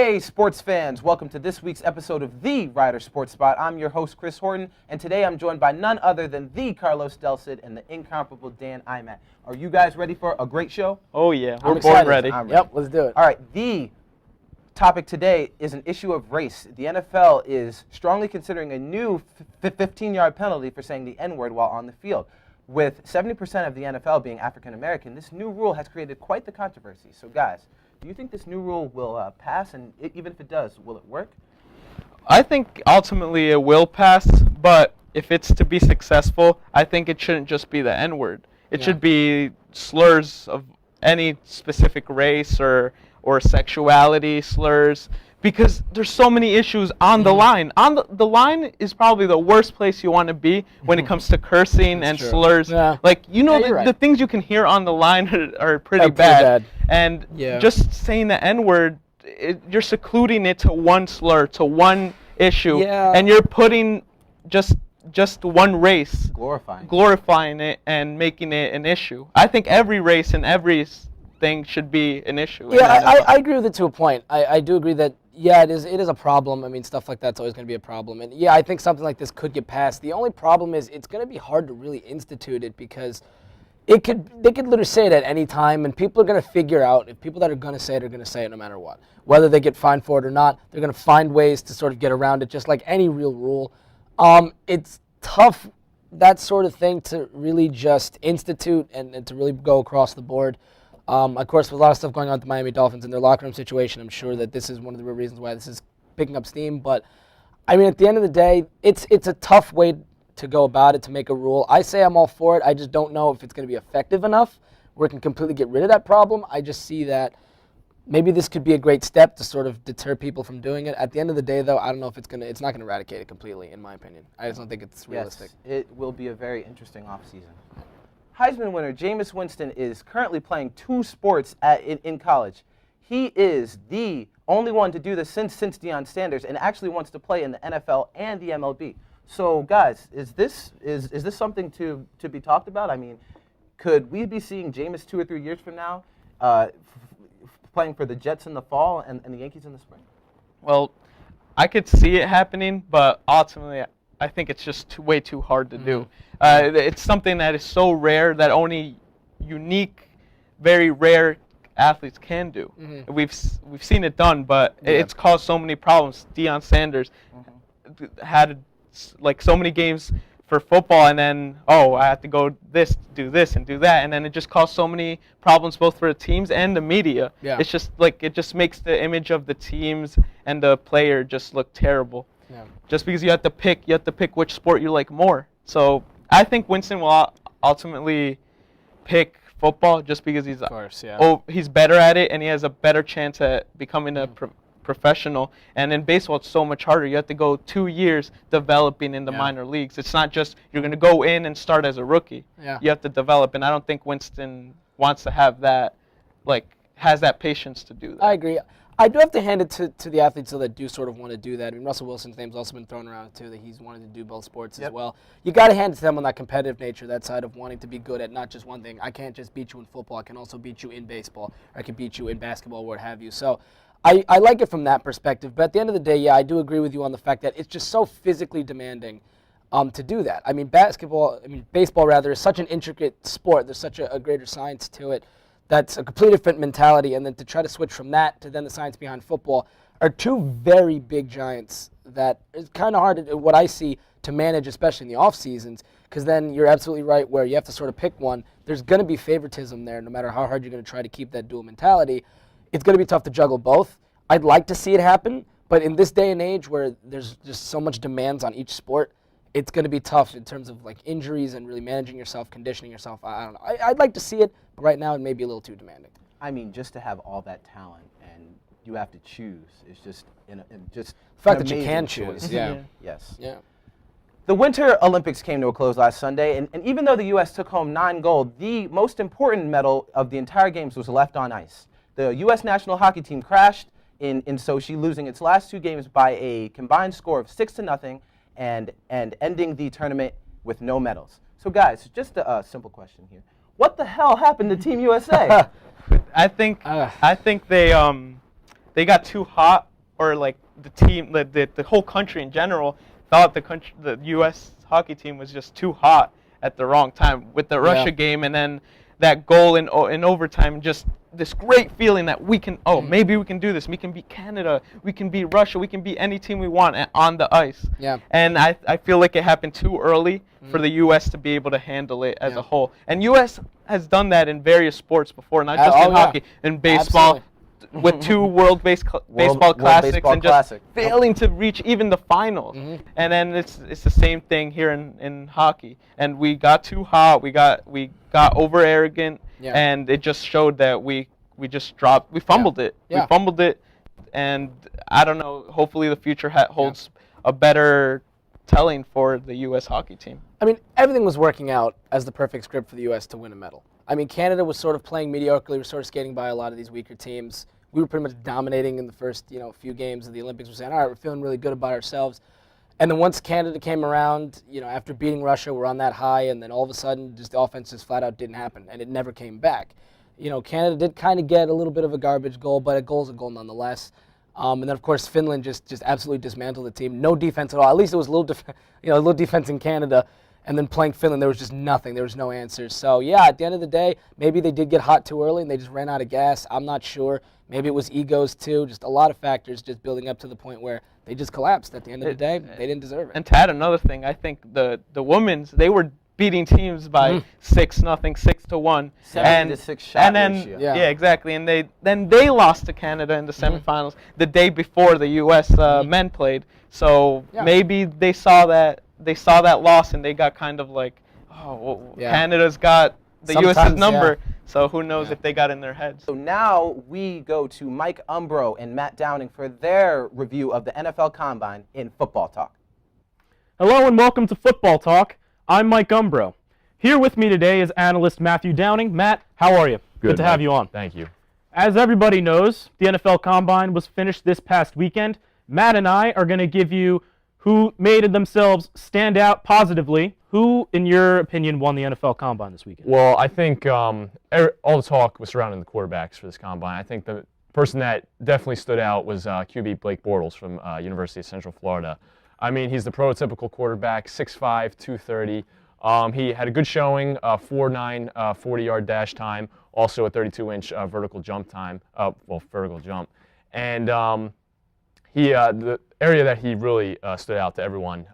Hey, sports fans. Welcome to this week's episode of The Rider Sports Spot. I'm your host, Chris Horton, and today I'm joined by none other than the Carlos Delcid and the incomparable Dan Imat. Are you guys ready for a great show? Oh, yeah. We're born ready. Yep, let's do it. All right, the topic today is an issue of race. The NFL is strongly considering a new 15-yard penalty for saying the N-word while on the field. With 70% of the NFL being African American, this new rule has created quite the controversy. So, guys, do you think this new rule will pass, and even if it does, will it work? I think ultimately it will pass, but if it's to be successful, I think it shouldn't just be the N-word. It should be slurs of any specific race or sexuality slurs, because there's so many issues on the line. On the line is probably the worst place you want to be when it comes to cursing and slurs. Yeah. Like, you know, Yeah, the things you can hear on the line are pretty bad. And just saying the N-word, you're secluding it to one slur, to one issue, and you're putting just one race, glorifying it and making it an issue. I think every race and every thing should be an issue. Yeah, I agree with it to a point. I do agree that, yeah, it is a problem. I mean, stuff like that's always going to be a problem. And, yeah, I think something like this could get passed. The only problem is it's going to be hard to really institute it, because they could literally say it at any time, and people are going to figure out, if people that are going to say it are going to say it no matter what. Whether they get fined for it or not, they're going to find ways to sort of get around it, just like any real rule. It's tough, that sort of thing, to really just institute and to really go across the board. Of course, with a lot of stuff going on with the Miami Dolphins and their locker room situation, I'm sure that this is one of the real reasons why this is picking up steam. But, I mean, at the end of the day, it's a tough way to go about it, to make a rule. I say I'm all for it. I just don't know if it's going to be effective enough where it can completely get rid of that problem. I just see that maybe this could be a great step to sort of deter people from doing it. At the end of the day, though, I don't know if it's not going to eradicate it completely, in my opinion. I just don't think it's realistic. Yes, it will be a very interesting offseason. Heisman winner Jameis Winston is currently playing 2 sports in college. He is the only one to do this since Deion Sanders, and actually wants to play in the NFL and the MLB. So, guys, is this something to be talked about? I mean, could we be seeing Jameis 2 or 3 years from now playing for the Jets in the fall and the Yankees in the spring? Well, I could see it happening, but ultimately I think it's just way too hard to do. It's something that is so rare that only unique, very rare athletes can do. We've seen it done, but it's caused so many problems. Deion Sanders had like so many games for football, and then I have to do this and do that, and then it just caused so many problems both for the teams and the media. It's just like, it just makes the image of the teams and the player just look terrible. Just because you have to pick which sport you like more. So I think Winston will ultimately pick football, just because he's better at it, and he has a better chance at becoming a professional. And in baseball, it's so much harder. You have to go 2 years developing in the minor leagues. It's not just you're going to go in and start as a rookie. You have to develop, and I don't think Winston wants to have that, has that patience to do that. I agree. I do have to hand it to the athletes that do sort of want to do that. I mean, Russell Wilson's name's also been thrown around, too, that he's wanted to do both sports as well. You got to hand it to them on that competitive nature, that side of wanting to be good at not just one thing. I can't just beat you in football. I can also beat you in baseball. Or I can beat you in basketball, what have you. So I like it from that perspective. But at the end of the day, yeah, I do agree with you on the fact that it's just so physically demanding to do that. I mean, baseball, rather, is such an intricate sport. There's such a greater science to it. That's a completely different mentality, and then to try to switch from that to then the science behind football are 2 very big giants that is kind of hard, what I see, to manage, especially in the off seasons, because then you're absolutely right where you have to sort of pick one. There's going to be favoritism there, no matter how hard you're going to try to keep that dual mentality. It's going to be tough to juggle both. I'd like to see it happen, but in this day and age where there's just so much demands on each sport, it's going to be tough in terms of like injuries and really managing yourself, conditioning yourself. I don't know. I'd like to see it, but right now it may be a little too demanding. I mean, just to have all that talent and you have to choose is just the fact that you can choose. Yes. The Winter Olympics came to a close last Sunday, and even though the U.S. took home 9 gold, the most important medal of the entire games was left on ice. The U.S. national hockey team crashed in Sochi, losing its last 2 games by a combined score of 6-0. And ending the tournament with no medals. So, guys, just a simple question here. What the hell happened to Team USA? I think they got too hot or like the team, the whole country in general, thought the U.S. hockey team was just too hot at the wrong time with the Russia game, and then that goal in overtime, just this great feeling that we can, maybe we can do this. We can beat Canada. We can beat Russia. We can beat any team we want on the ice. Yeah. And I feel like it happened too early for the U.S. to be able to handle it as a whole. And U.S. has done that in various sports before, not just in hockey, in baseball. Absolutely. With 2 World Baseball World Classics Baseball and just Classic. failing to reach even the finals. And then it's the same thing here in hockey. And we got too hot. We got over arrogant, and it just showed that we just dropped. We fumbled it. Yeah. We fumbled it, and I don't know. Hopefully, the future holds a better telling for the U.S. hockey team. I mean, everything was working out as the perfect script for the U.S. to win a medal. I mean, Canada was sort of playing mediocrely. We were sort of skating by a lot of these weaker teams. We were pretty much dominating in the first, few games of the Olympics. We're saying, all right, we're feeling really good about ourselves. And then once Canada came around, after beating Russia, we're on that high, and then all of a sudden, just the offense just flat out didn't happen, and it never came back. Canada did kind of get a little bit of a garbage goal, but a goal's a goal nonetheless. And then, of course, Finland just absolutely dismantled the team. No defense at all. At least it was a little defense in Canada. And then playing Finland, there was just nothing. There was no answers. So, yeah, at the end of the day, maybe they did get hot too early and they just ran out of gas. I'm not sure. Maybe it was egos, too. Just a lot of factors just building up to the point where they just collapsed. At the end of the day, they didn't deserve it. And to add another thing, I think the women's, they were beating teams by 6-0, 6-1. 7-6 shot and then, ratio. Yeah, exactly. And they lost to Canada in the semifinals the day before the U.S. Men played. So maybe they saw that loss and they got kind of like, Canada's got the U.S.'s number. So who knows if they got in their heads. So now we go to Mike Umbro and Matt Downing for their review of the NFL Combine in Football Talk. Hello and welcome to Football Talk. I'm Mike Umbro. Here with me today is analyst Matthew Downing. Matt, how are you? Good to have you on. Thank you. As everybody knows, the NFL Combine was finished this past weekend. Matt and I are going to give you who made themselves stand out positively. Who, in your opinion, won the NFL Combine this weekend? Well, I think all the talk was surrounding the quarterbacks for this Combine. I think the person that definitely stood out was QB Blake Bortles from University of Central Florida. I mean, he's the prototypical quarterback, 6'5", 230. He had a good showing, 4.9 40-yard dash time, also a 32-inch vertical jump time, vertical jump. And the area that he really stood out to everyone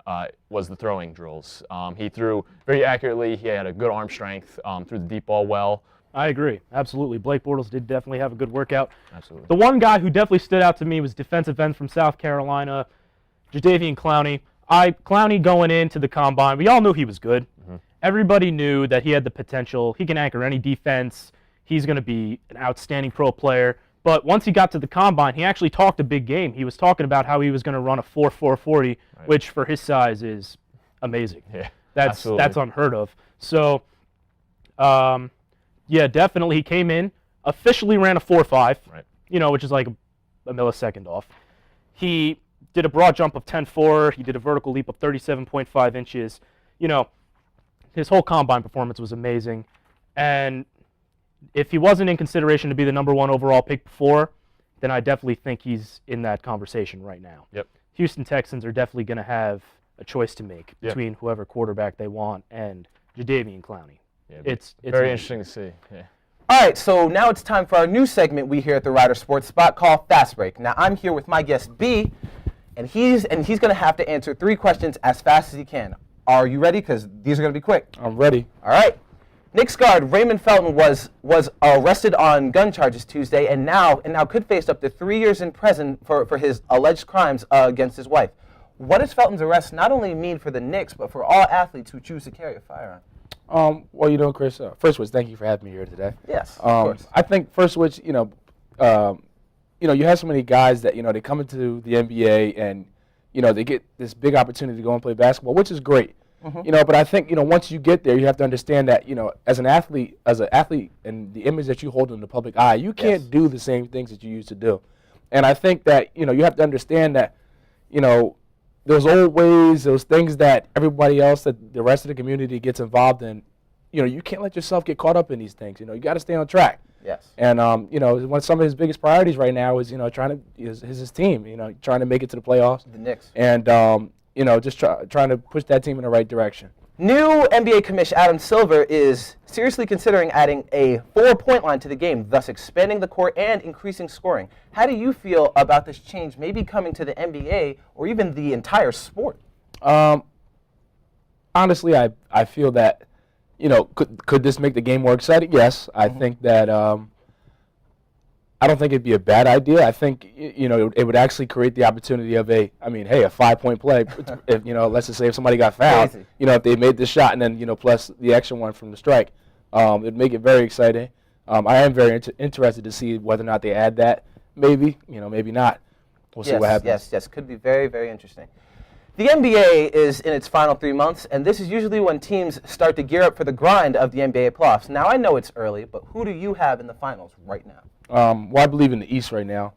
was the throwing drills. He threw very accurately. He had a good arm strength, threw the deep ball well. I agree. Absolutely. Blake Bortles did definitely have a good workout. Absolutely. The one guy who definitely stood out to me was defensive end from South Carolina, Jadeveon Clowney. Clowney going into the Combine, we all knew he was good. Everybody knew that he had the potential. He can anchor any defense. He's going to be an outstanding pro player. But once he got to the Combine, he actually talked a big game. He was talking about how he was going to run a 4.4 40, which for his size is amazing. Yeah, that's unheard of. So, definitely he came in, officially ran a 4.5, which is like a millisecond off. He did a broad jump of 10.4. He did a vertical leap of 37.5 inches. His whole Combine performance was amazing. And if he wasn't in consideration to be the number 1 overall pick before, then I definitely think he's in that conversation right now. Yep. Houston Texans are definitely going to have a choice to make between whoever quarterback they want and Jadeveon Clowney. Yeah, it's very interesting to see. Yeah. All right, so now it's time for our new segment we here at the Rider Sports Spot called Fast Break. Now I'm here with my guest B, and he's going to have to answer 3 questions as fast as he can. Are you ready? Because these are going to be quick. I'm ready. All right. Knicks guard Raymond Felton was arrested on gun charges Tuesday and now could face up to 3 years in prison for his alleged crimes against his wife. What does Felton's arrest not only mean for the Knicks, but for all athletes who choose to carry a firearm? Well, Chris, first which, thank you for having me here today. Yes, of course. I think first which, you have so many guys that, they come into the NBA and, they get this big opportunity to go and play basketball, which is great. But I think, once you get there, you have to understand that, as an athlete and the image that you hold in the public eye, you can't do the same things that you used to do. And I think that, you have to understand that, those old ways, those things that everybody else, that the rest of the community gets involved in, you can't let yourself get caught up in these things. You got to stay on track. Yes. And one some of his biggest priorities right now is is his team. Trying to make it to the playoffs. The Knicks. And just trying to push that team in the right direction. New NBA commissioner Adam Silver is seriously considering adding a 4-point line to the game, thus expanding the court and increasing scoring. How do you feel about this change maybe coming to the NBA or even the entire sport? Honestly, I feel that, could this make the game more exciting? Yes. I think that I don't think it'd be a bad idea. I think, it would actually create the opportunity of a 5-point play. If, let's just say if somebody got fouled, Crazy. If they made the shot and then, plus the extra one from the strike, it'd make it very exciting. I am very interested to see whether or not they add that. Maybe, maybe not. We'll see what happens. Yes. Could be very, very interesting. The NBA is in its final 3 months, and this is usually when teams start to gear up for the grind of the NBA playoffs. Now, I know it's early, but who do you have in the finals right now? Well, I believe in the East right now.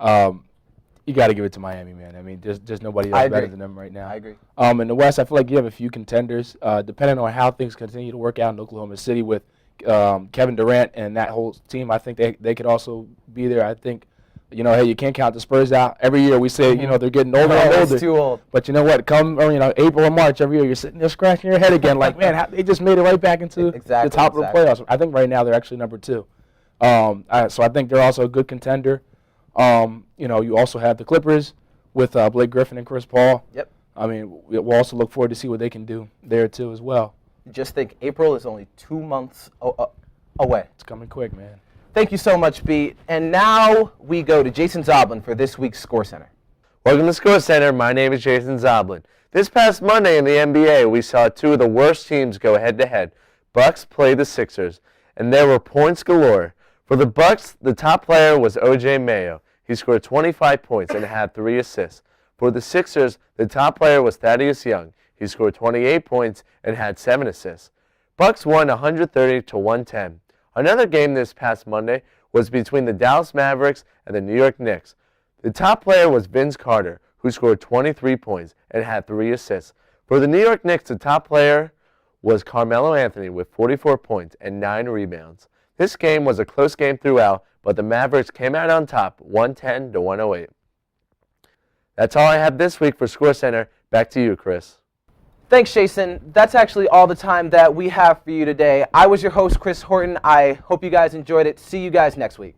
You got to give it to Miami, man. I mean, there's nobody else better than them right now. I agree. In the West, I feel like you have a few contenders. Depending on how things continue to work out in Oklahoma City with Kevin Durant and that whole team, I think they could also be there. I think, hey, you can't count the Spurs out. Every year we say, they're getting older and older. Too old. But you know what? Come, April or March every year, you're sitting there scratching your head again, like, man, they just made it right back into the top of the playoffs. I think right now they're actually number 2. So I think they're also a good contender. You also have the Clippers with Blake Griffin and Chris Paul. Yep. I mean, we'll also look forward to see what they can do there too as well. Just think, April is only 2 months away. It's coming quick, man. Thank you so much, Pete. And now we go to Jason Zoblin for this week's Score Center. Welcome to Score Center. My name is Jason Zoblin. This past Monday in the NBA, we saw 2 of the worst teams go head-to-head. Bucks played the Sixers, and there were points galore. For the Bucks, the top player was O.J. Mayo. He scored 25 points and had 3 assists. For the Sixers, the top player was Thaddeus Young. He scored 28 points and had 7 assists. Bucks won 130-110. Another game this past Monday was between the Dallas Mavericks and the New York Knicks. The top player was Vince Carter, who scored 23 points and had 3 assists. For the New York Knicks, the top player was Carmelo Anthony with 44 points and 9 rebounds. This game was a close game throughout, but the Mavericks came out on top, 110-108. That's all I have this week for Score Center. Back to you, Chris. Thanks, Jason. That's actually all the time that we have for you today. I was your host, Chris Horton. I hope you guys enjoyed it. See you guys next week.